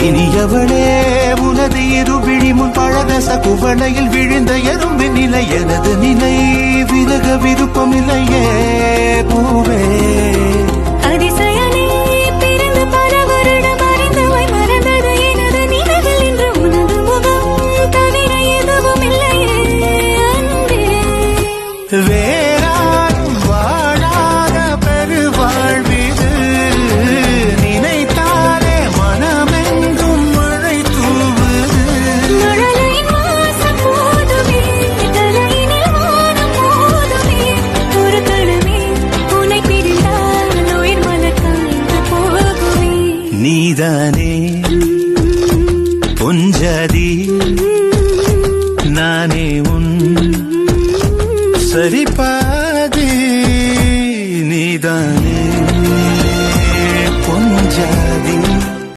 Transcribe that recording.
இனியவளே உனது இரு விழிமுன் பழதச குவளையில் விழுந்த எறும்பின் நிலை எனது நிலை விலக விருப்பம் இல்லையே பூவே அதிசயனே பிறந்து பல வருடம் அறிந்தவை மறந்தது எனது நினைவில் இன்று உனது முகம் தவிர எதுவும் இல்லையே அன்பே வேறாரும் வாழாத பெருவாழ்விது நினைத்தாலே மனமெங்கும் மழை தூவுது மழலையின் வாசம் போதுமே தலையினில் வானம் போதுமே ஒரு கணமே உன்னை பிரிந்தால் உயிர் மலக்காய்ந்து போகுமே நீதானே பொஞ்சதி நானே உன் சரிபாதி நீதானே பொஞ்சதி